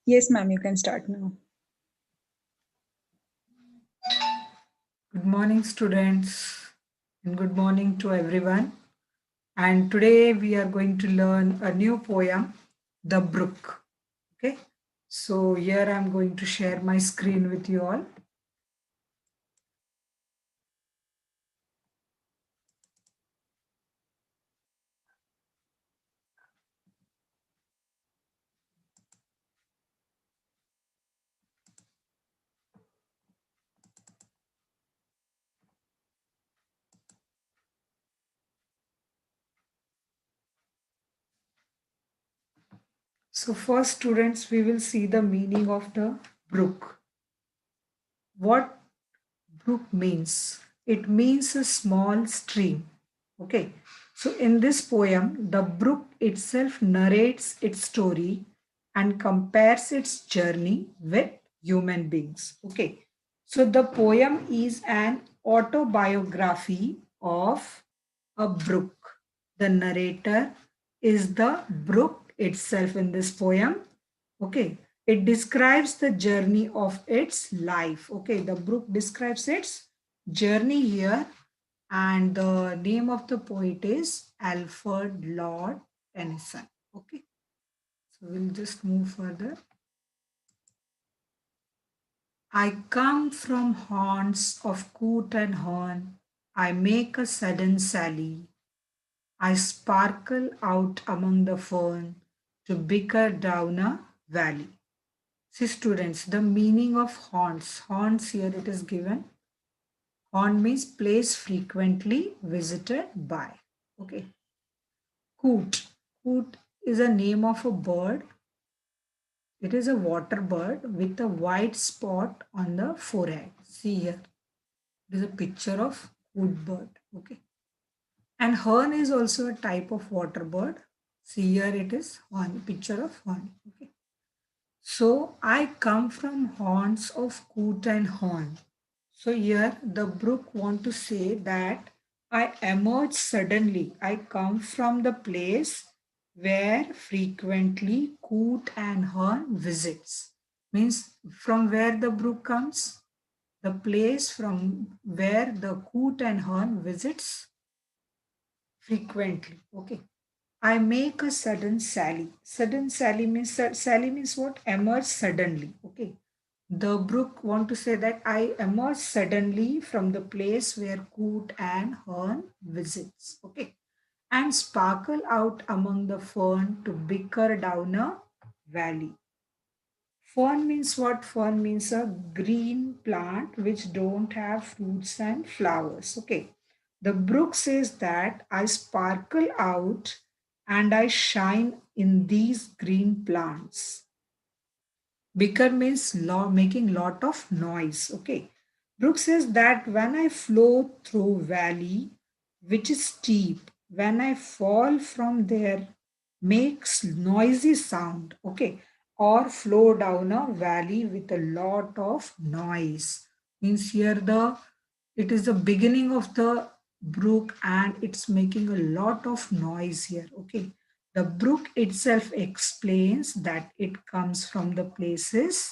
Yes, ma'am, you can start now. Good morning, students, and good morning to everyone. And today we are going to learn a new poem, The Brook. Okay, so here I'm going to share my screen with you all. So, first, students, we will see the meaning of the brook. What brook means? It means a small stream. Okay, so in this poem, the brook itself narrates its story and compares its journey with human beings. Okay, so the poem is an autobiography of a brook. The narrator is the brook itself in this poem. Okay, it describes the journey of its life. Okay, the brook describes its journey here, and the name of the poet is Alfred Lord Tennyson. Okay, so we'll just move further. I come from haunts of coot and hern. I make a sudden sally. I sparkle out among the fern to bicker down a valley. See, students, the meaning of haunts. Haunts here it is given. Haunt means place frequently visited by. Okay. Coot. Coot is a name of a bird. It is a water bird with a white spot on the forehead. See here. It is a picture of coot bird. Okay. And hern is also a type of water bird. See here it is hern, picture of hern. Okay. So I come from haunts of coot and hern. So here the brook want to say that I emerge suddenly. I come from the place where frequently coot and hern visits. Means from where the brook comes, the place from where the coot and hern visits frequently. Okay. I make a sudden sally. Sudden sally means what? Emerge suddenly. Okay. The brook want to say that I emerge suddenly from the place where coot and hern visits. Okay. And sparkle out among the fern to bicker down a valley. Fern means what? Fern means a green plant which don't have fruits and flowers. Okay. The brook says that I sparkle out and I shine in these green plants. Bicker means making lot of noise. Okay. Brook says that when I flow through valley, which is steep, when I fall from there, makes noisy sound. Okay. Or flow down a valley with a lot of noise. Means here it is the beginning of the brook and it's making a lot of noise here. Okay. The brook itself explains that it comes from the places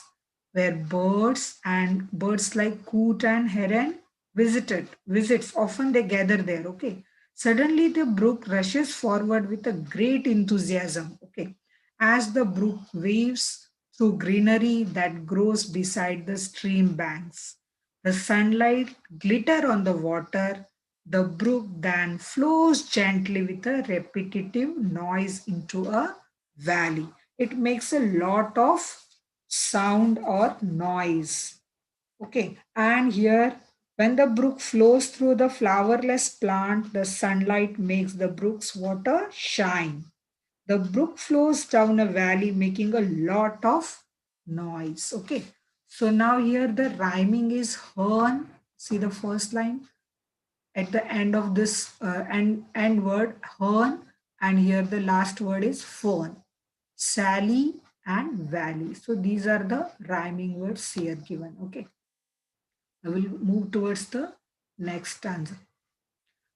where birds like coot and heron visits. Often they gather there. Okay. Suddenly the brook rushes forward with a great enthusiasm. Okay. As the brook waves through greenery that grows beside the stream banks. The sunlight glitter on the water. The brook then flows gently with a repetitive noise into a valley. It makes a lot of sound or noise. Okay, and here when the brook flows through the flowerless plant, the sunlight makes the brook's water shine. The brook flows down a valley, making a lot of noise. Okay, so now here the rhyming is hern. See the first line at the end of this end word hern, and here the last word is fern, sally and valley. So these are the rhyming words here given. Okay, I will move towards the next stanza.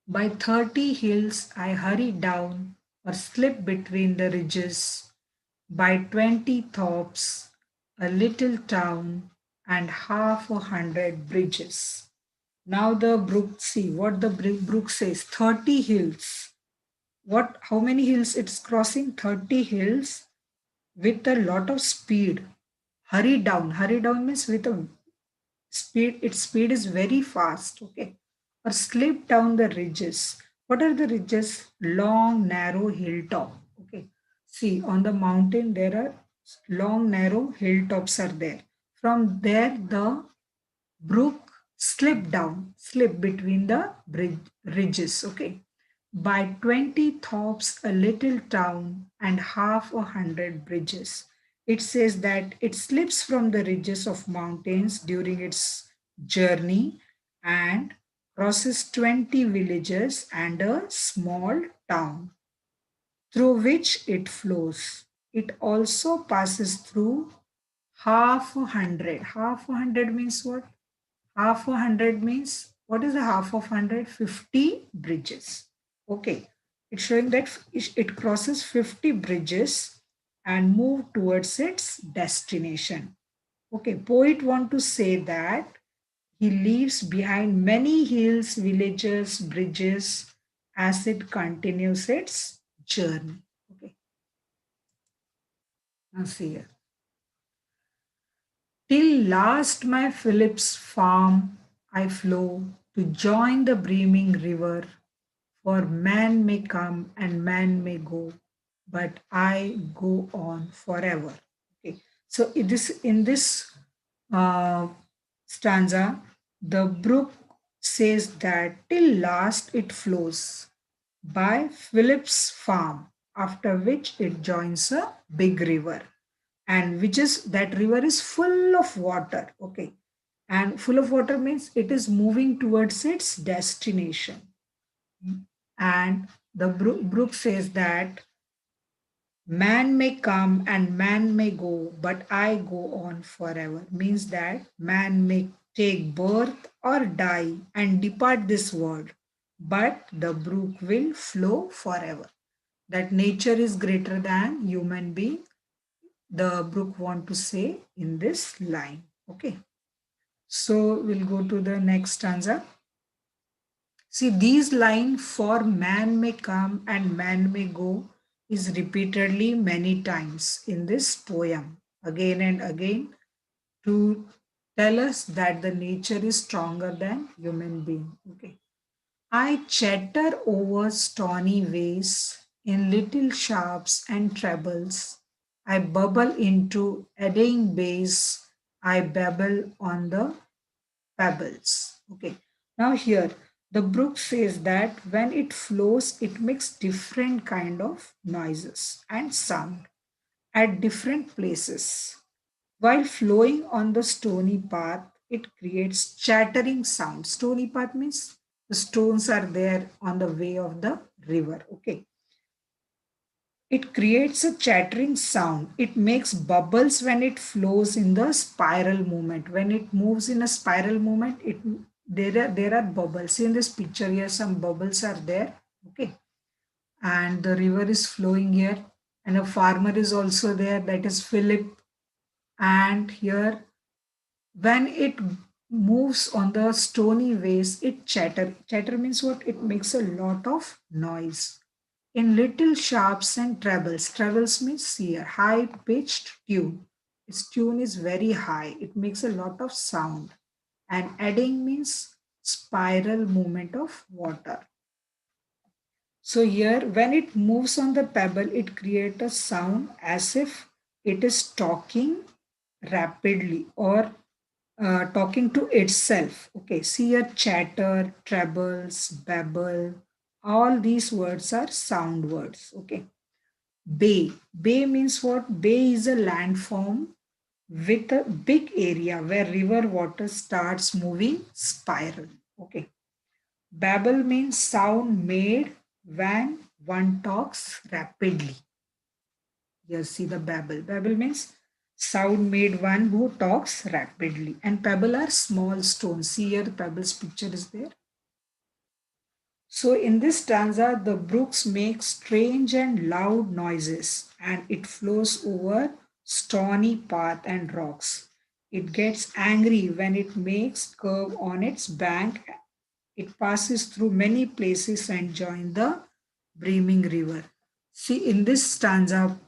By 30 hills I hurry down or slip between the ridges. By 20 tops a little town, and half a hundred bridges. Now the brook, see what the brook says, 30 hills. What, how many hills it's crossing? 30 hills with a lot of speed. Hurry down. Hurry down means with a speed, its speed is very fast. Okay. Or slip down the ridges. What are the ridges? Long, narrow hilltop. Okay. See, on the mountain, there are long, narrow hilltops are there. From there, the brook slip down, slip between the ridges. Okay. By 20 thops, a little town, and half a hundred bridges. It says that it slips from the ridges of mountains during its journey and crosses 20 villages and a small town through which it flows. It also passes through half a hundred. Half a hundred means what? Half a hundred means, what is the half of 100? 50 bridges. Okay. It's showing that it crosses 50 bridges and move towards its destination. Okay. Poet want to say that he leaves behind many hills, villages, bridges as it continues its journey. Okay. Now see here. Till last my Philip's farm I flow to join the brimming river, for man may come and man may go, but I go on forever. Okay. So in this uh, stanza, the brook says that till last it flows by Philip's farm, after which it joins a big river, and which is that river is full of water. Okay. And full of water means it is moving towards its destination. And the brook says that man may come and man may go, but I go on forever. Means that man may take birth or die and depart this world, but the brook will flow forever. That nature is greater than human being, the brook want to say in this line. Okay. So we'll go to the next stanza. See, these line for man may come and man may go is repeatedly many times in this poem, again and again, to tell us that the nature is stronger than human being. Okay. I chatter over stony ways in little sharps and trebles. I bubble into eddying bass. I babble on the pebbles. Okay. Now here the brook says that when it flows, it makes different kind of noises and sound at different places. While flowing on the stony path, it creates chattering sound. Stony path means the stones are there on the way of the river. Okay. It creates a chattering sound. It makes bubbles when it flows in the spiral movement. When it moves in a spiral movement, there are bubbles. In this picture here, some bubbles are there. Okay. And the river is flowing here. And a farmer is also there, that is Philip. And here, when it moves on the stony ways, it chatter. Chatter means what? It makes a lot of noise in little sharps and trebles. Trebles means here high pitched tune. Its tune is very high. It makes a lot of sound. And adding means spiral movement of water. So here when it moves on the pebble, it creates a sound as if it is talking rapidly or talking to itself. Okay, see here chatter, trebles, babble, all these words are sound words. Okay. Bay. Bay means what? Bay is a landform with a big area where river water starts moving spiral. Okay. Babble means sound made when one talks rapidly. Here see the babble. Babble means sound made one who talks rapidly. And pebble are small stones. See here the pebble's picture is there. So in this stanza, the brooks make strange and loud noises and it flows over stony path and rocks. It gets angry when it makes curve on its bank. It passes through many places and joins the brimming river. See, in this stanza,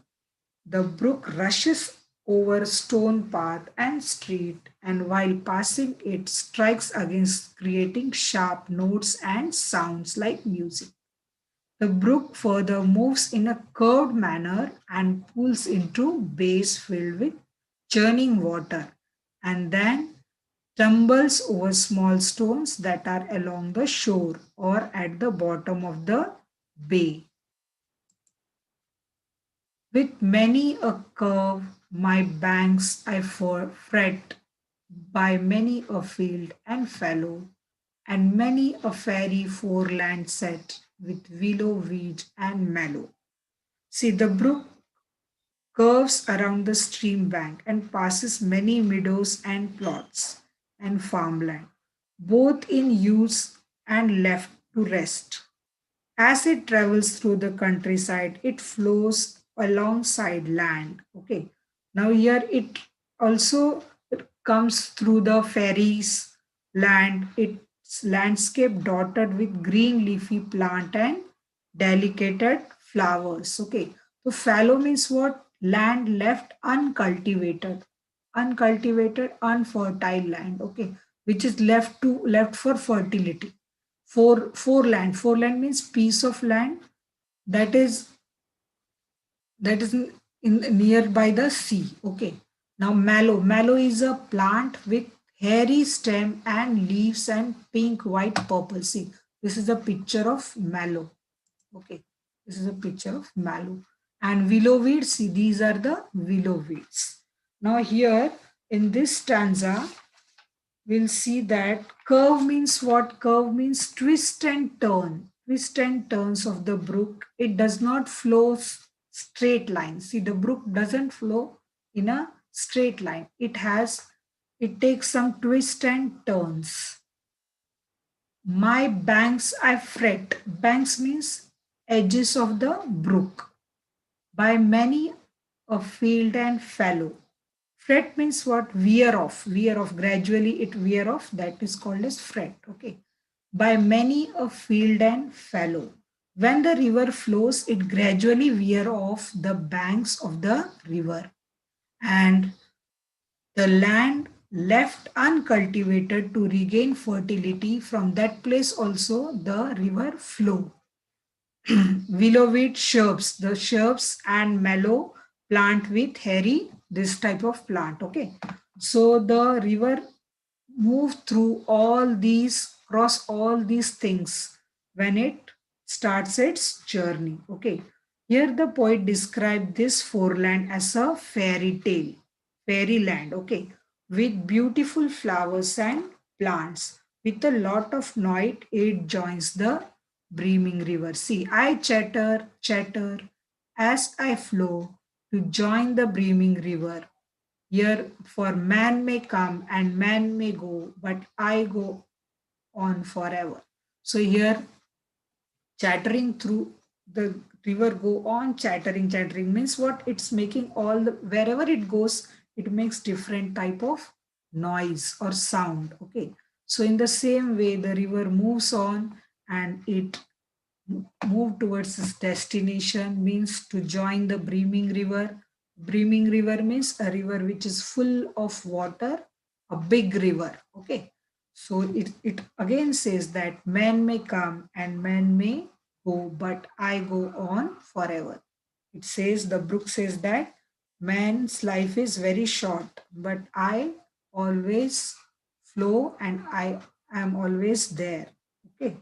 the brook rushes over stone path and street, and while passing, it strikes against, creating sharp notes and sounds like music. The brook further moves in a curved manner and pulls into bays filled with churning water, and then tumbles over small stones that are along the shore or at the bottom of the bay. With many a curve, my banks I fret, by many a field and fallow, and many a fairy foreland set with willow-weed and mallow. See, the brook curves around the stream bank and passes many meadows and plots and farmland, both in use and left to rest. As it travels through the countryside, it flows alongside land. Okay. Now here it also comes through the fairies land. It's landscape dotted with green leafy plant and delicate flowers. Okay. So fallow means what? Land left uncultivated, uncultivated, unfertile land. Okay. Which is left for fertility. Foreland means piece of land that is in nearby the sea. Okay. Now mallow is a plant with hairy stem and leaves and pink, white, purple. See, this is a picture of mallow. Okay, this is a picture of mallow. And willow weeds. See, these are the willow weeds. Now here in this stanza, we'll see that curve means what? Curve means twist and turn. Twist and turns of the brook. It does not flow straight line. See, the brook doesn't flow in a straight line. It takes some twist and turns. My banks I fret. Banks means edges of the brook. By many a field and fallow. Fret means what? Wear off. Wear off. Gradually it wear off. That is called as fret. Okay. By many a field and fallow. When the river flows, it gradually wear off the banks of the river. And the land left uncultivated to regain fertility, from that place also the river flow. Willow-weed shrubs, the shrubs and mallow plant with hairy, this type of plant. Okay. So the river move through all these, cross all these things when it starts its journey. Okay. Here the poet described this foreland as a fairy tale, fairyland. Okay. With beautiful flowers and plants. With a lot of noise, it joins the brimming river. See, I chatter, chatter as I flow to join the brimming river. Here, for man may come and man may go, but I go on forever. So here, chattering through the river, go on chattering. Chattering means what? It's making all the, wherever it goes, it makes different type of noise or sound. Okay. So in the same way, the river moves on and it move towards its destination, means to join the brimming river. Brimming river means a river which is full of water, a big river. Okay. So it again says that man may come and man may go, but I go on forever. It says, the brook says that man's life is very short, but I always flow and I am always there. Okay.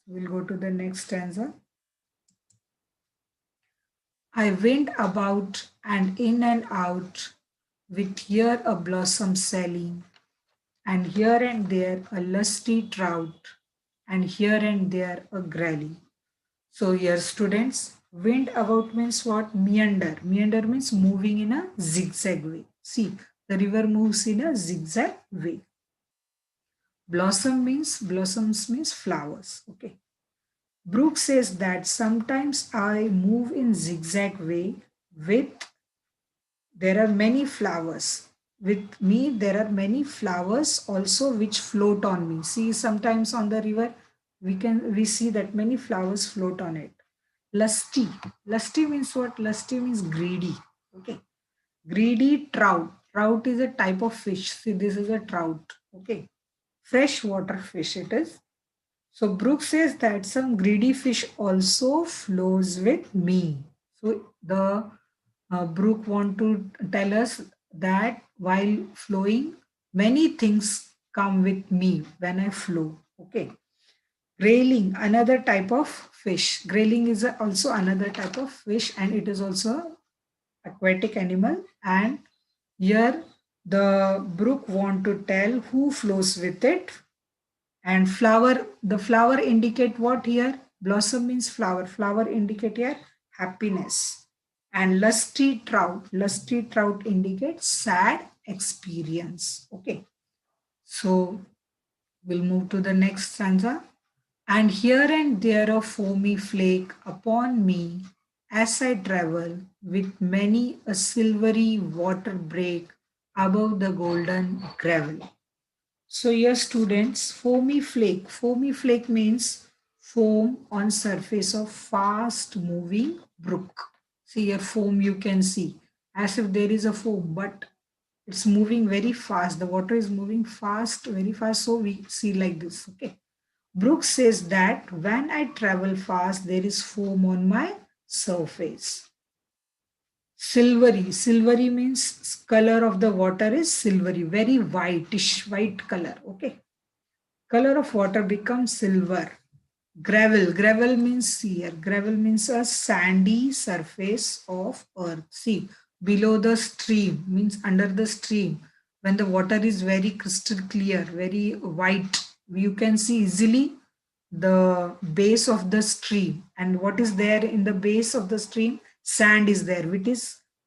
We'll go to the next stanza. I went about and in and out, with here a blossom selling, and here and there a lusty trout, and here and there a grayling. So here students, wind about means what? Meander. Meander means moving in a zigzag way. See, the river moves in a zigzag way. Blossoms means flowers. Okay. Brooke says that sometimes I move in zigzag way with there are many flowers. With me, there are many flowers also which float on me. See, sometimes on the river, we see that many flowers float on it. Lusty. Lusty means what? Lusty means greedy. Okay. Greedy trout. Trout is a type of fish. See, this is a trout. Okay. Freshwater fish it is. So Brooke says that some greedy fish also flows with me. So the Brooke want to tell us that while flowing, many things come with me when I flow. Okay. Grayling, another type of fish. Grayling is also another type of fish and it is also aquatic animal. And here the brook want to tell who flows with it. And flower, the flower indicate what here? Blossom means flower. Flower indicate here happiness. And lusty trout indicates sad experience. Okay. So we'll move to the next stanza. And here and there a foamy flake upon me as I travel, with many a silvery water break above the golden gravel. So here students, foamy flake. Foamy flake means foam on surface of fast moving brook. See here foam you can see as if there is a foam, but it's moving very fast. The water is moving fast, very fast. So we see like this. Okay. Brooks says that when I travel fast, there is foam on my surface. Silvery. Silvery means color of the water is silvery, very whitish, white color. Okay. Color of water becomes silver. Gravel. Gravel means here. Gravel means a sandy surface of earth. See, below the stream means under the stream. When the water is very crystal clear, very white, you can see easily the base of the stream. And what is there in the base of the stream? Sand is there.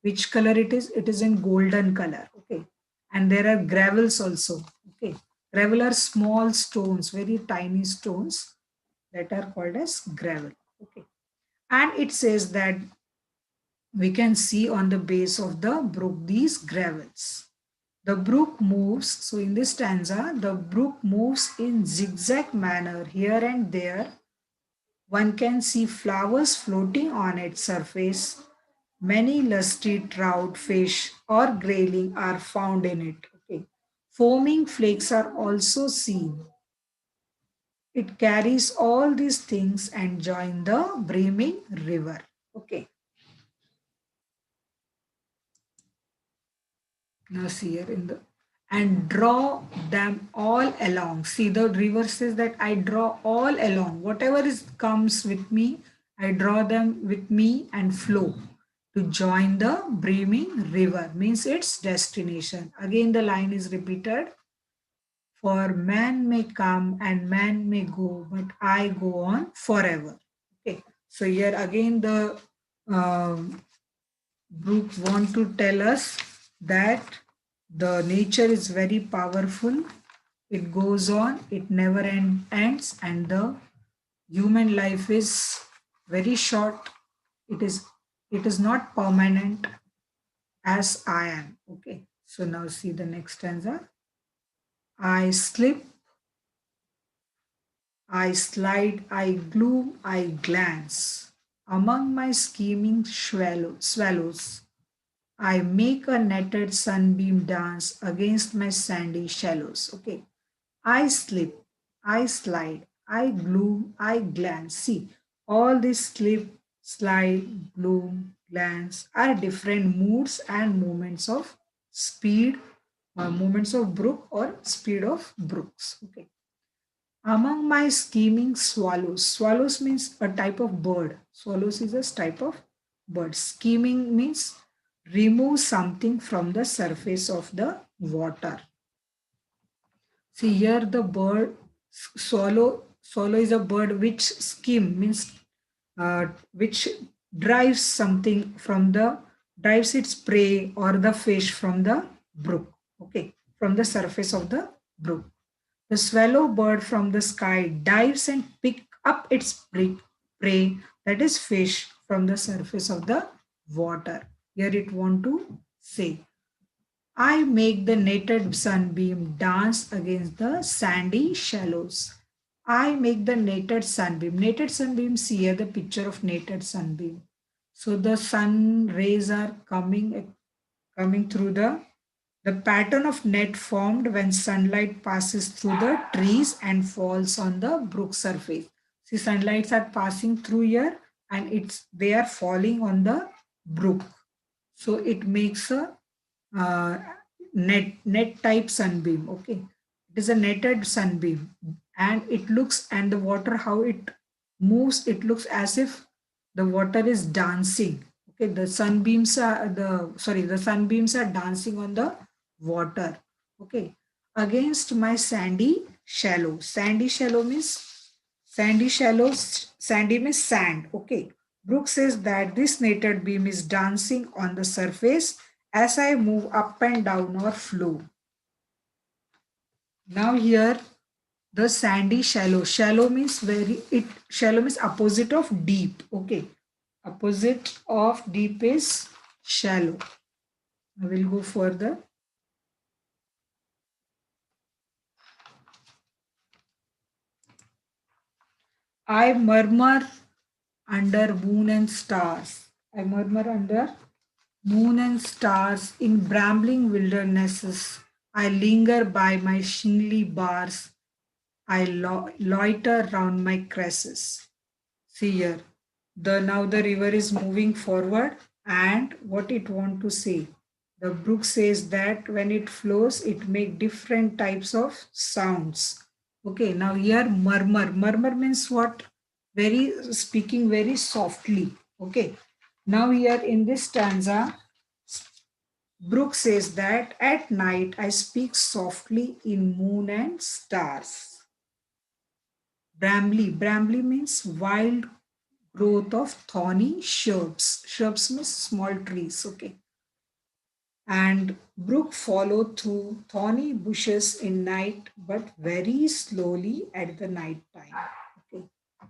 Which color it is? It is in golden color. Okay. And there are gravels also. Okay. Gravel are small stones, very tiny stones that are called as gravel. Okay. And it says that we can see on the base of the brook these gravels. The brook moves, so in this stanza, the brook moves in zigzag manner here and there. One can see flowers floating on its surface. Many lusty trout, fish, or grayling are found in it. Okay. Foaming flakes are also seen. It carries all these things and join the brimming river. Okay. Now see here in the and draw them all along. See the river says that I draw all along. Whatever is comes with me, I draw them with me and flow to join the brimming river. Means its destination. Again the line is repeated. For man may come and man may go, but I go on forever. Okay. So here again the Brooke want to tell us that the nature is very powerful. It goes on, it never ends, and the human life is very short. It is not permanent as I am. Okay. So now see the next stanza. I slip, I slide, I gloom, I glance among my scheming swallows. I make a netted sunbeam dance against my sandy shallows. Okay. I slip, I slide, I gloom, I glance. See, all this slip, slide, gloom, glance are different moods and moments of speed, or moments of brook or speed of brooks. Okay. Among my scheming swallows, swallows means a type of bird. Swallows is a type of bird. Scheming means remove something from the surface of the water. See here the bird swallow is a bird which skim means which drives something from the drives its prey or the fish from the brook. Okay, from the surface of the brook. The swallow bird from the sky dives and pick up its prey, that is fish, from the surface of the water. Here it want to say. I make the naked sunbeam dance against the sandy shallows. I make the naked sunbeam. Naked sunbeam, see here the picture of naked sunbeam. So the sun rays are coming through the pattern of net formed when sunlight passes through the trees and falls on the brook surface. See, sunlights are passing through here and they are falling on the brook. So it makes a uh, net type sunbeam. Okay, it is a netted sunbeam, and it looks, and the water how it moves, it looks as if the water is dancing. Okay, the sunbeams are dancing on the water. Okay, against my sandy shallow means sandy means sand. Okay, Brooke says that this netted beam is dancing on the surface as I move up and down or flow. Now here the sandy shallow. Shallow means opposite of deep. Okay. Opposite of deep is shallow. I will go further. I murmur under moon and stars. I murmur under moon and stars in brambling wildernesses. I linger by my shingly bars. I loiter round my cresses. See here, now the river is moving forward, and what it want to say. The brook says that when it flows, it make different types of sounds. Okay, now here murmur. Murmur means what? Very speaking very softly. Okay. Now here in this stanza, Brooke says that at night I speak softly in moon and stars. Brambly means wild growth of thorny shrubs. Shrubs means small trees. Okay. And brook follow through thorny bushes in night, but very slowly at the night time. Okay.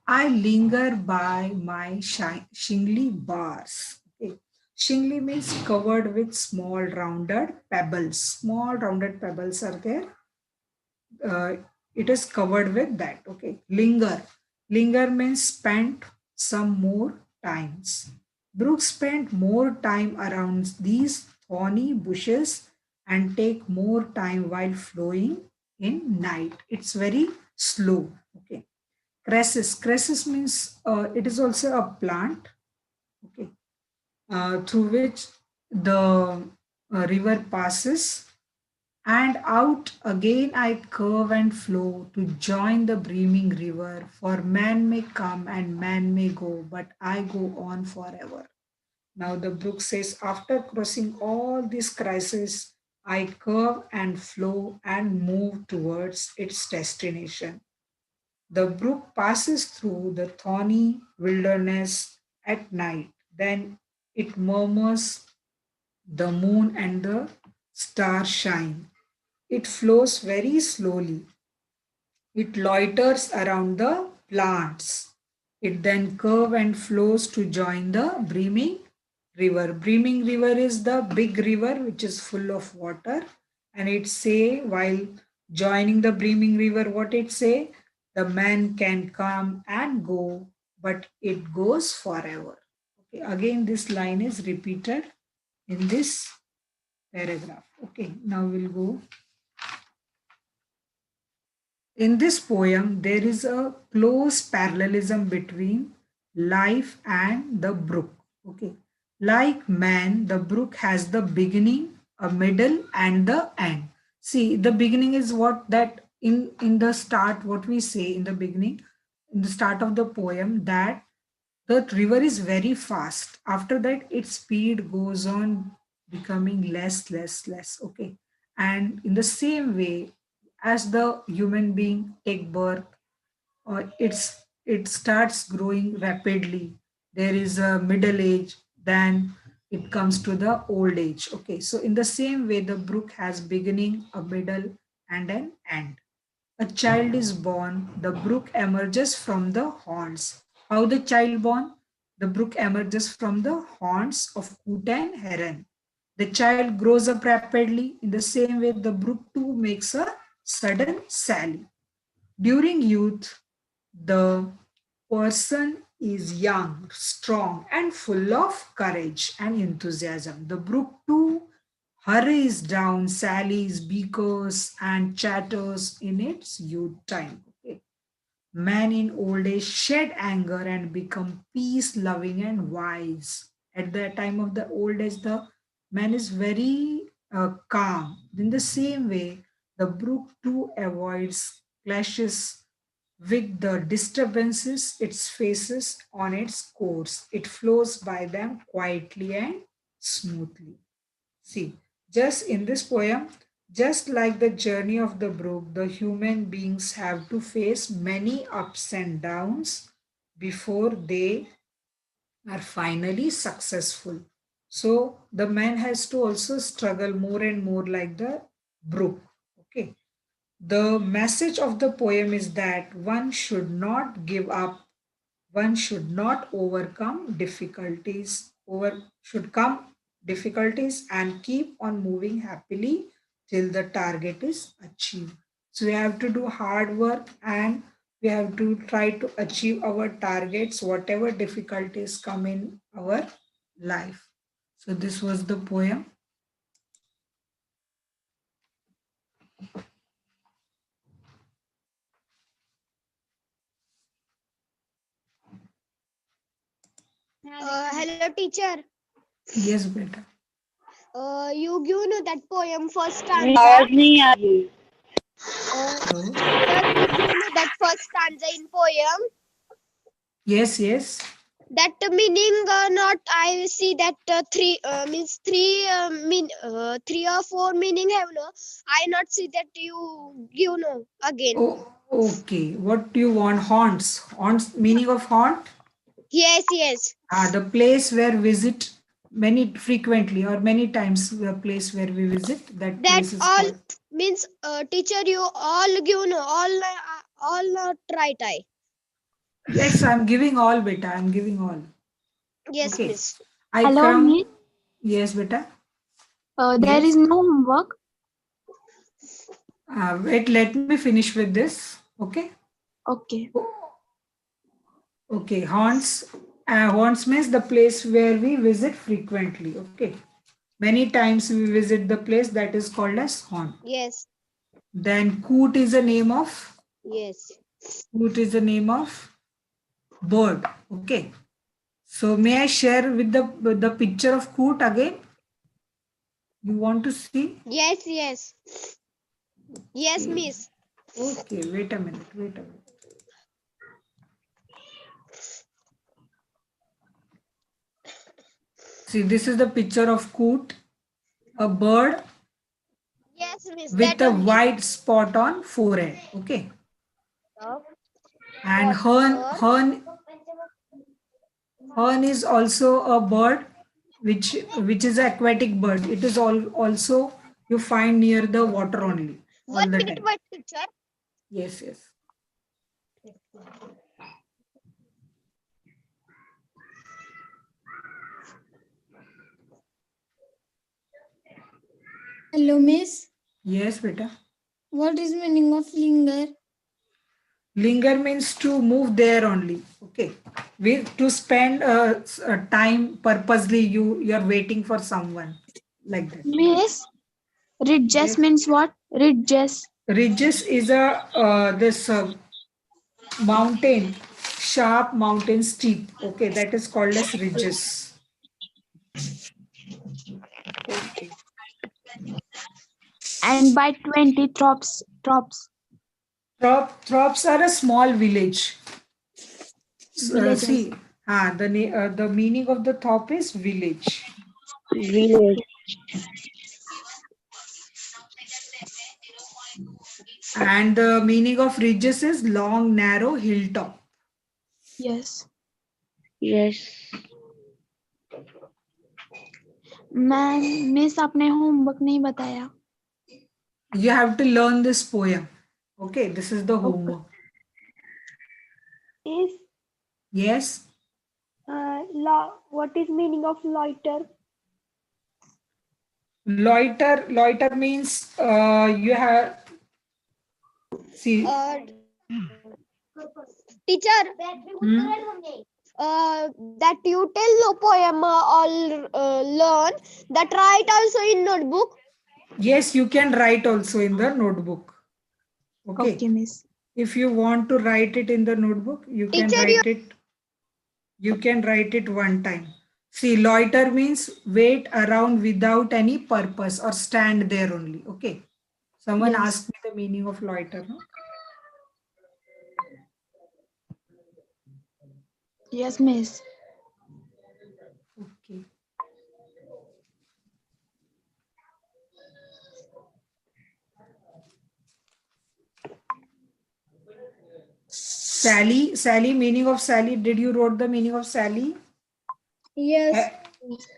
I linger by my shingly bars. Okay. Shingly means covered with small rounded pebbles. Small rounded pebbles are there. uh, it is covered with that. Okay. Linger means spent some more times. Brooke spent more time around these thorny bushes and take more time while flowing in night. It's very slow. Okay. Cresses means it is also a plant. Okay. Through which the river passes, and out again I curve and flow to join the brimming river. For man may come and man may go, but I go on forever. Now the brook says, after crossing all these crises, I curve and flow and move towards its destination. The brook passes through the thorny wilderness at night. Then it murmurs, the moon and the stars shine. It flows very slowly. It loiters around the plants. It then curves and flows to join the brimming river. Brimming river is the big river which is full of water. And it say while joining the brimming river, what it say? The man can come and go, but it goes forever. Okay, again this line is repeated in this paragraph. Okay, now we'll go. In this poem, there is a close parallelism between life and the brook. Okay. Like man, the brook has the beginning, a middle, and the end. See, the beginning is what that in the start, what we say in the beginning, in the start of the poem, that the river is very fast. After that, its speed goes on becoming less. Okay. And in the same way, as the human being take birth, it starts growing rapidly. There is a middle age, then it comes to the old age. Okay. So in the same way, the brook has beginning, a middle, and an end. A child is born, the brook emerges from the horns. How the child born? The brook emerges from the horns of coot and heron. The child grows up rapidly. In the same way, the brook too makes a sudden sally. During youth, the person is young, strong, and full of courage and enthusiasm. The brook too hurries down, sallies, bickers, and chatters in its youth time. Okay. Man in old age shed anger and become peace loving and wise. At the time of the old age, the man is very calm. In the same way, the brook too avoids clashes with the disturbances it faces on its course. It flows by them quietly and smoothly. See, just in this poem, just like the journey of the brook, the human beings have to face many ups and downs before they are finally successful. So the man has to also struggle more and more like the brook. Okay. The message of the poem is that one should not give up, one should not overcome difficulties, over should come difficulties and keep on moving happily till the target is achieved. So we have to do hard work and we have to try to achieve our targets, whatever difficulties come in our life. So this was the poem. Hello, teacher. Yes, beta. You give no that poem first आवाज stanza. नहीं आ रही है। Hello. Teacher, you give no that first stanza in poem. Yes, yes. That meaning not I see that three means three or four meaning have no. I not see that you give no again. Oh, okay. What do you want? Haunts. Haunts, meaning of haunt? Yes, yes. The place where visit many frequently or many times, the place where we visit, that That place is all called. means teacher you all give no all not right I. Yes, I'm giving all, beta. I'm giving all. Yes, Okay. miss. I Hello, come. Miss. Yes, beta. There Yes. is no homework. Wait, let me finish with this. Okay. Okay. Okay. Haunts. Haunts means the place where we visit frequently. Okay. Many times we visit the place that is called as haunt. Yes, Then coot is a name of yes. coot is the name of bird. Okay. So may I share with the picture of coot again? You want to see? Yes, yes. Yes, Okay. miss. Okay. Wait a minute. Wait a minute. See, this is the picture of coot, a bird Yes, miss. with That a only. white spot on forehead. Okay. And What? hern is also a bird which is an aquatic bird. It is also you find near the water only all One the minute, time. what teacher? Yes, yes. Hello, miss. Yes, beta. What is meaning of linger? Linger means to move there only. Okay. To spend time purposely, you're waiting for someone like that. Miss, ridges Yes. means what? Ridges. Ridges is a this mountain, sharp mountain steep. Okay, that is called as ridges. And by 20 trops. Throps are a small village. Villages. See, the meaning of the thorp is village, Village. and the meaning of ridges is long, narrow hilltop. Yes. Yes. Ma'am miss आपने homework नहीं बताया. You have to learn this poem. Okay, this is the homework. Is Yes. what is meaning of loiter? Loiter means you have see. Teacher, Hmm? that you tell poem or learn that write also in notebook. Yes, you can write also in the notebook. Okay. Okay, Miss. If you want to write it in the notebook, you can Teacher, you write it. You can write it one time. See, loiter means wait around without any purpose or stand there only. Okay. Someone Yes. asked me the meaning of loiter. No? Yes, Miss. Okay. Sally, meaning of Sally. Did you wrote the meaning of Sally? Yes.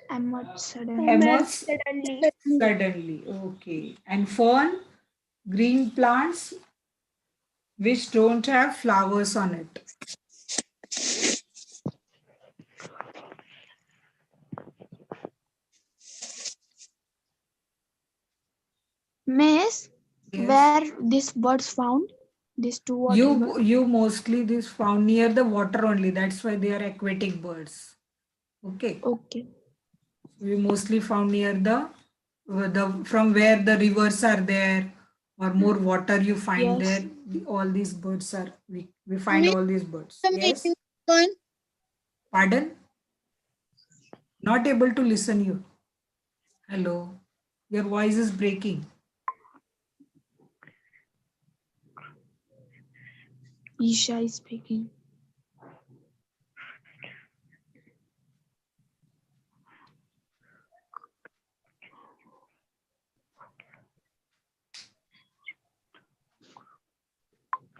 I'm not sudden. Emerge suddenly. suddenly. Okay. And fern, green plants which don't have flowers on it. Miss, Yes. where these birds found? These two or three birds? You mostly this found near the water only. That's why they are aquatic birds. Okay. Okay. So you mostly found near the from where the rivers are there or more water you find Yes. there. All these birds are we find Miss, all these birds. the Yes. meaning of fern. Pardon? Not able to listen you. Hello. Your voice is breaking. Isha is speaking.